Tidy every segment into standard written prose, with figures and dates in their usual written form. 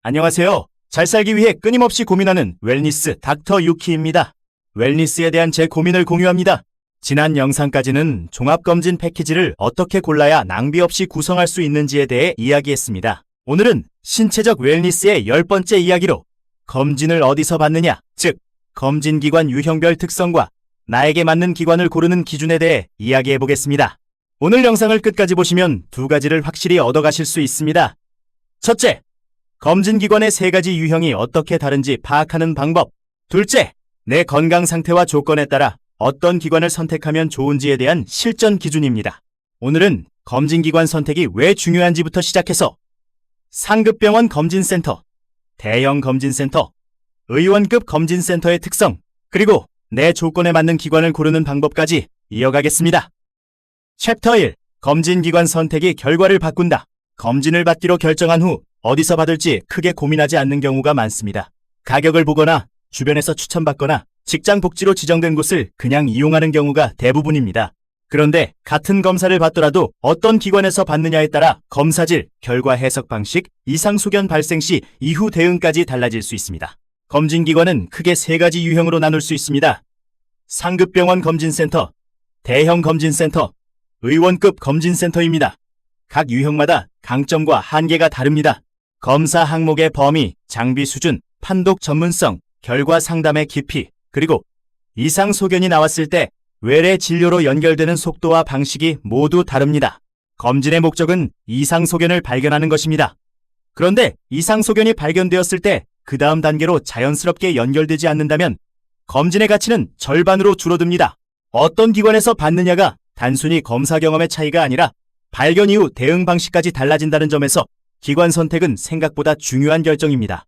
안녕하세요. 잘 살기 위해 끊임없이 고민하는 웰니스 닥터 유키입니다. 웰니스에 대한 제 고민을 공유합니다. 지난 영상까지는 종합검진 패키지를 어떻게 골라야 낭비 없이 구성할 수 있는지에 대해 이야기했습니다. 오늘은 신체적 웰니스의 10번째 이야기로 검진을 어디서 받느냐, 즉 검진기관 유형별 특성과 나에게 맞는 기관을 고르는 기준에 대해 이야기해보겠습니다. 오늘 영상을 끝까지 보시면 두 가지를 확실히 얻어가실 수 있습니다. 첫째, 검진기관의 세 가지 유형이 어떻게 다른지 파악하는 방법. 둘째, 내 건강 상태와 조건에 따라 어떤 기관을 선택하면 좋은지에 대한 실전 기준입니다. 오늘은 검진기관 선택이 왜 중요한지부터 시작해서 상급병원 검진센터, 대형 검진센터, 의원급 검진센터의 특성, 그리고 내 조건에 맞는 기관을 고르는 방법까지 이어가겠습니다. 챕터 1. 검진기관 선택이 결과를 바꾼다. 검진을 받기로 결정한 후 어디서 받을지 크게 고민하지 않는 경우가 많습니다. 가격을 보거나 주변에서 추천받거나 직장 복지로 지정된 곳을 그냥 이용하는 경우가 대부분입니다. 그런데 같은 검사를 받더라도 어떤 기관에서 받느냐에 따라 검사질, 결과 해석 방식, 이상 소견 발생 시 이후 대응까지 달라질 수 있습니다. 검진기관은 크게 세 가지 유형으로 나눌 수 있습니다. 상급병원 검진센터, 대형 검진센터, 의원급 검진센터입니다. 각 유형마다 강점과 한계가 다릅니다. 검사 항목의 범위, 장비 수준, 판독 전문성, 결과 상담의 깊이, 그리고 이상 소견이 나왔을 때 외래 진료로 연결되는 속도와 방식이 모두 다릅니다. 검진의 목적은 이상 소견을 발견하는 것입니다. 그런데 이상 소견이 발견되었을 때 그 다음 단계로 자연스럽게 연결되지 않는다면 검진의 가치는 절반으로 줄어듭니다. 어떤 기관에서 받느냐가 단순히 검사 경험의 차이가 아니라 발견 이후 대응 방식까지 달라진다는 점에서 기관 선택은 생각보다 중요한 결정입니다.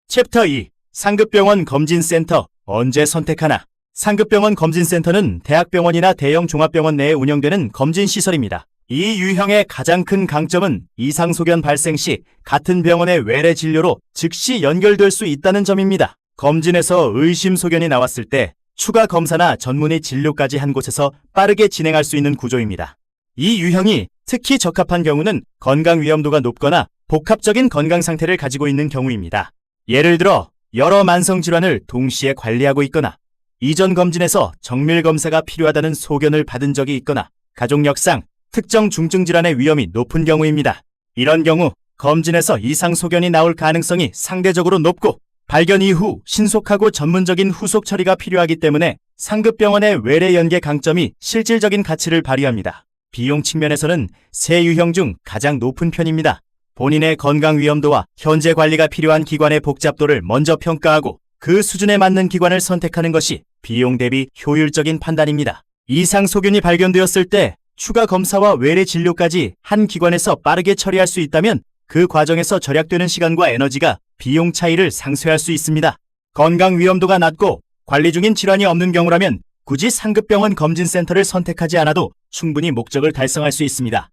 챕터 2. 상급병원 검진센터, 언제 선택하나? 상급병원 검진센터는 대학병원이나 대형 종합병원 내에 운영되는 검진시설입니다. 이 유형의 가장 큰 강점은 이상 소견 발생 시 같은 병원의 외래 진료로 즉시 연결될 수 있다는 점입니다. 검진에서 의심 소견이 나왔을 때 추가 검사나 전문의 진료까지 한 곳에서 빠르게 진행할 수 있는 구조입니다. 이 유형이 특히 적합한 경우는 건강 위험도가 높거나 복합적인 건강 상태를 가지고 있는 경우입니다. 예를 들어 여러 만성 질환을 동시에 관리하고 있거나 이전 검진에서 정밀 검사가 필요하다는 소견을 받은 적이 있거나 가족 역상, 특정 중증 질환의 위험이 높은 경우입니다. 이런 경우 검진에서 이상 소견이 나올 가능성이 상대적으로 높고 발견 이후 신속하고 전문적인 후속 처리가 필요하기 때문에 상급병원의 외래 연계 강점이 실질적인 가치를 발휘합니다. 비용 측면에서는 세 유형 중 가장 높은 편입니다. 본인의 건강 위험도와 현재 관리가 필요한 기관의 복잡도를 먼저 평가하고 그 수준에 맞는 기관을 선택하는 것이 비용 대비 효율적인 판단입니다. 이상 소견이 발견되었을 때 추가 검사와 외래 진료까지 한 기관에서 빠르게 처리할 수 있다면 그 과정에서 절약되는 시간과 에너지가 비용 차이를 상쇄할 수 있습니다. 건강 위험도가 낮고 관리 중인 질환이 없는 경우라면 굳이 상급병원 검진센터를 선택하지 않아도 충분히 목적을 달성할 수 있습니다.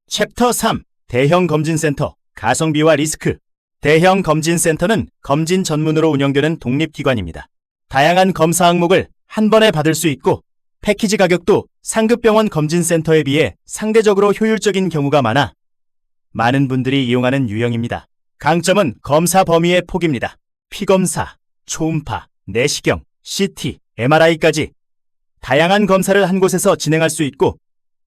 챕터 3. 대형 검진센터, 가성비와 리스크. 대형 검진센터는 검진 전문으로 운영되는 독립기관입니다. 다양한 검사 항목을 한 번에 받을 수 있고 패키지 가격도 상급병원 검진센터에 비해 상대적으로 효율적인 경우가 많아 많은 분들이 이용하는 유형입니다. 강점은 검사 범위의 폭입니다. 피검사, 초음파, 내시경, CT, MRI까지 다양한 검사를 한 곳에서 진행할 수 있고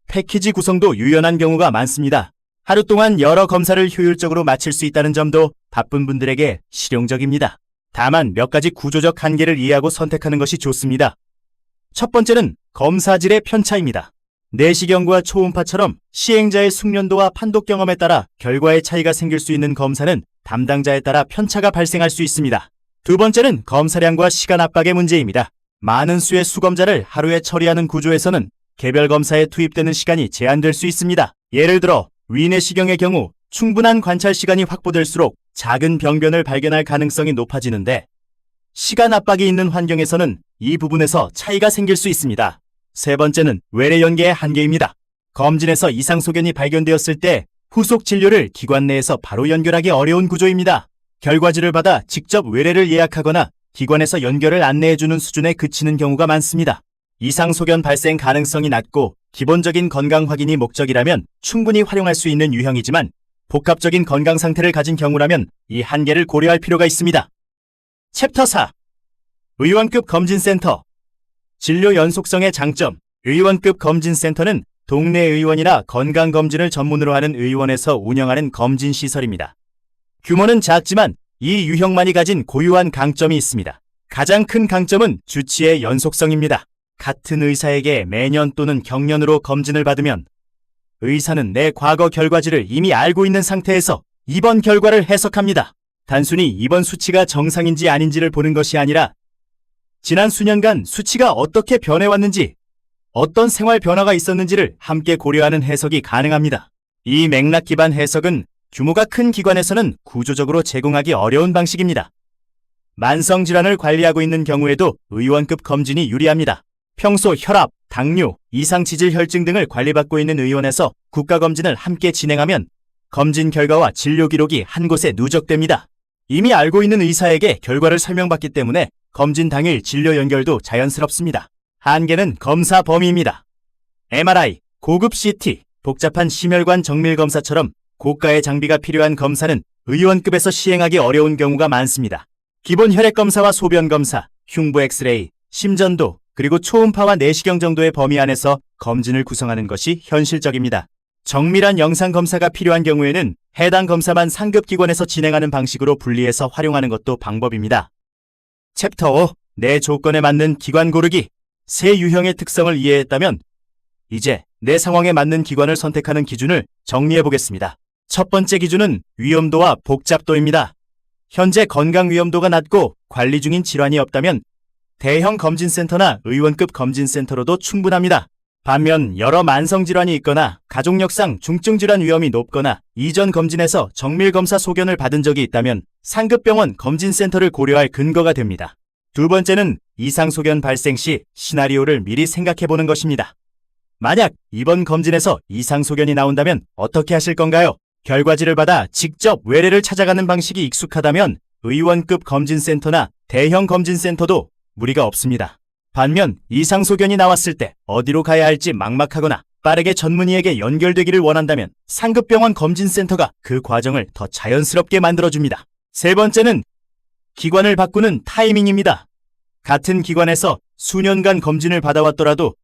패키지 구성도 유연한 경우가 많습니다. 하루 동안 여러 검사를 효율적으로 마칠 수 있다는 점도 바쁜 분들에게 실용적입니다. 다만 몇 가지 구조적 한계를 이해하고 선택하는 것이 좋습니다. 첫 번째는 검사질의 편차입니다. 내시경과 초음파처럼 시행자의 숙련도와 판독 경험에 따라 결과의 차이가 생길 수 있는 검사는 담당자에 따라 편차가 발생할 수 있습니다. 두 번째는 검사량과 시간 압박의 문제입니다. 많은 수의 수검자를 하루에 처리하는 구조에서는 개별 검사에 투입되는 시간이 제한될 수 있습니다. 예를 들어 위내시경의 경우 충분한 관찰 시간이 확보될수록 작은 병변을 발견할 가능성이 높아지는데 시간 압박이 있는 환경에서는 이 부분에서 차이가 생길 수 있습니다. 세 번째는 외래 연계의 한계입니다. 검진에서 이상 소견이 발견되었을 때 후속 진료를 기관 내에서 바로 연결하기 어려운 구조입니다. 결과지를 받아 직접 외래를 예약하거나 기관에서 연결을 안내해주는 수준에 그치는 경우가 많습니다. 이상 소견 발생 가능성이 낮고 기본적인 건강 확인이 목적이라면 충분히 활용할 수 있는 유형이지만 복합적인 건강 상태를 가진 경우라면 이 한계를 고려할 필요가 있습니다. 챕터 4. 의원급 검진센터. 진료 연속성의 장점. 의원급 검진센터는 동네 의원이나 건강검진을 전문으로 하는 의원에서 운영하는 검진시설입니다. 규모는 작지만 이 유형만이 가진 고유한 강점이 있습니다. 가장 큰 강점은 주치의 연속성입니다. 같은 의사에게 매년 또는 경년으로 검진을 받으면 의사는 내 과거 결과지를 이미 알고 있는 상태에서 이번 결과를 해석합니다. 단순히 이번 수치가 정상인지 아닌지를 보는 것이 아니라 지난 수년간 수치가 어떻게 변해왔는지, 어떤 생활 변화가 있었는지를 함께 고려하는 해석이 가능합니다. 이 맥락 기반 해석은 규모가 큰 기관에서는 구조적으로 제공하기 어려운 방식입니다. 만성질환을 관리하고 있는 경우에도 의원급 검진이 유리합니다. 평소 혈압, 당뇨, 이상치질 혈증 등을 관리받고 있는 의원에서 국가검진을 함께 진행하면 검진 결과와 진료 기록이 한 곳에 누적됩니다. 이미 알고 있는 의사에게 결과를 설명받기 때문에 검진 당일 진료 연결도 자연스럽습니다. 한계는 검사 범위입니다. MRI, 고급 CT, 복잡한 심혈관 정밀 검사처럼 고가의 장비가 필요한 검사는 의원급에서 시행하기 어려운 경우가 많습니다. 기본 혈액 검사와 소변 검사, 흉부 엑스레이, 심전도, 그리고 초음파와 내시경 정도의 범위 안에서 검진을 구성하는 것이 현실적입니다. 정밀한 영상 검사가 필요한 경우에는 해당 검사만 상급 기관에서 진행하는 방식으로 분리해서 활용하는 것도 방법입니다. 챕터 5. 내 조건에 맞는 기관 고르기. 세 유형의 특성을 이해했다면 이제 내 상황에 맞는 기관을 선택하는 기준을 정리해 보겠습니다. 첫 번째 기준은 위험도와 복잡도입니다. 현재 건강 위험도가 낮고 관리 중인 질환이 없다면 대형 검진센터나 의원급 검진센터로도 충분합니다. 반면 여러 만성질환이 있거나 가족력상 중증질환 위험이 높거나 이전 검진에서 정밀검사 소견을 받은 적이 있다면 상급병원 검진센터를 고려할 근거가 됩니다. 두 번째는 이상소견 발생 시 시나리오를 미리 생각해보는 것입니다. 만약 이번 검진에서 이상소견이 나온다면 어떻게 하실 건가요? 결과지를 받아 직접 외래를 찾아가는 방식이 익숙하다면 의원급 검진센터나 대형 검진센터도 무리가 없습니다. 반면 이상소견이 나왔을 때 어디로 가야 할지 막막하거나 빠르게 전문의에게 연결되기를 원한다면 상급병원 검진센터가 그 과정을 더 자연스럽게 만들어줍니다. 세 번째는 기관을 바꾸는 타이밍입니다. 같은 기관에서 수년간 검진을 받아왔더라도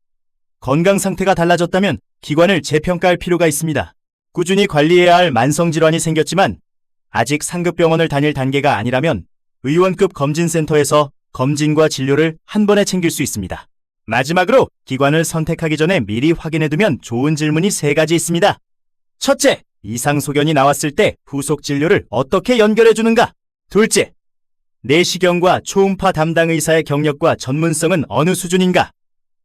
건강 상태가 달라졌다면 기관을 재평가할 필요가 있습니다. 꾸준히 관리해야 할 만성질환이 생겼지만 아직 상급병원을 다닐 단계가 아니라면 의원급 검진센터에서 검진과 진료를 한 번에 챙길 수 있습니다. 마지막으로 기관을 선택하기 전에 미리 확인해두면 좋은 질문이 세 가지 있습니다. 첫째, 이상소견이 나왔을 때 후속 진료를 어떻게 연결해주는가? 둘째, 내시경과 초음파 담당 의사의 경력과 전문성은 어느 수준인가?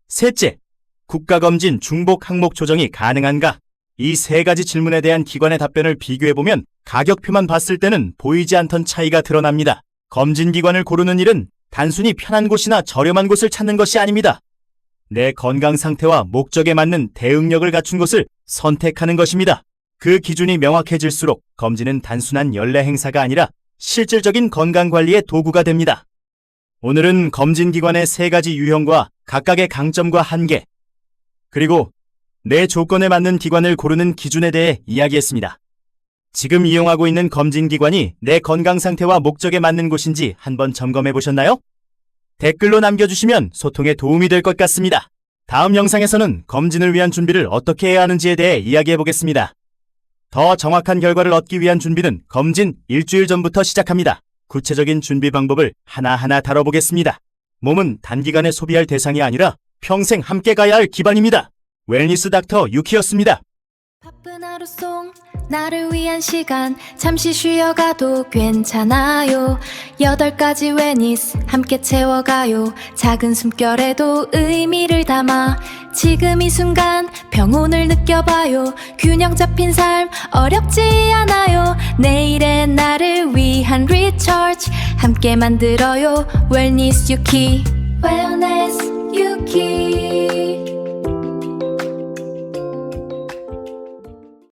셋째, 국가검진 중복 항목 조정이 가능한가? 이 세 가지 질문에 대한 기관의 답변을 비교해보면 가격표만 봤을 때는 보이지 않던 차이가 드러납니다. 검진기관을 고르는 일은 단순히 편한 곳이나 저렴한 곳을 찾는 것이 아닙니다. 내 건강 상태와 목적에 맞는 대응력을 갖춘 곳을 선택하는 것입니다. 그 기준이 명확해질수록 검진은 단순한 연례 행사가 아니라 실질적인 건강관리의 도구가 됩니다. 오늘은 검진기관의 세 가지 유형과 각각의 강점과 한계, 그리고 내 조건에 맞는 기관을 고르는 기준에 대해 이야기했습니다. 지금 이용하고 있는 검진기관이 내 건강 상태와 목적에 맞는 곳인지 한번 점검해 보셨나요? 댓글로 남겨주시면 소통에 도움이 될 것 같습니다. 다음 영상에서는 검진을 위한 준비를 어떻게 해야 하는지에 대해 이야기해 보겠습니다. 더 정확한 결과를 얻기 위한 준비는 검진 일주일 전부터 시작합니다. 구체적인 준비 방법을 하나하나 다뤄보겠습니다. 몸은 단기간에 소비할 대상이 아니라 평생 함께 가야 할 기반입니다. 웰니스 닥터 유키였습니다. 바쁜 하루 속 나를 위한 시간 잠시 쉬어가도 괜찮아요. 8가지 웰니스 함께 채워가요. 작은 숨결에도 의미를 담아 지금 이 순간 평온을 느껴봐요. 균형 잡힌 삶 어렵지 않아요. 내일의 나를 위한 리처치 함께 만들어요. 웰니스 유키 Wellness 유키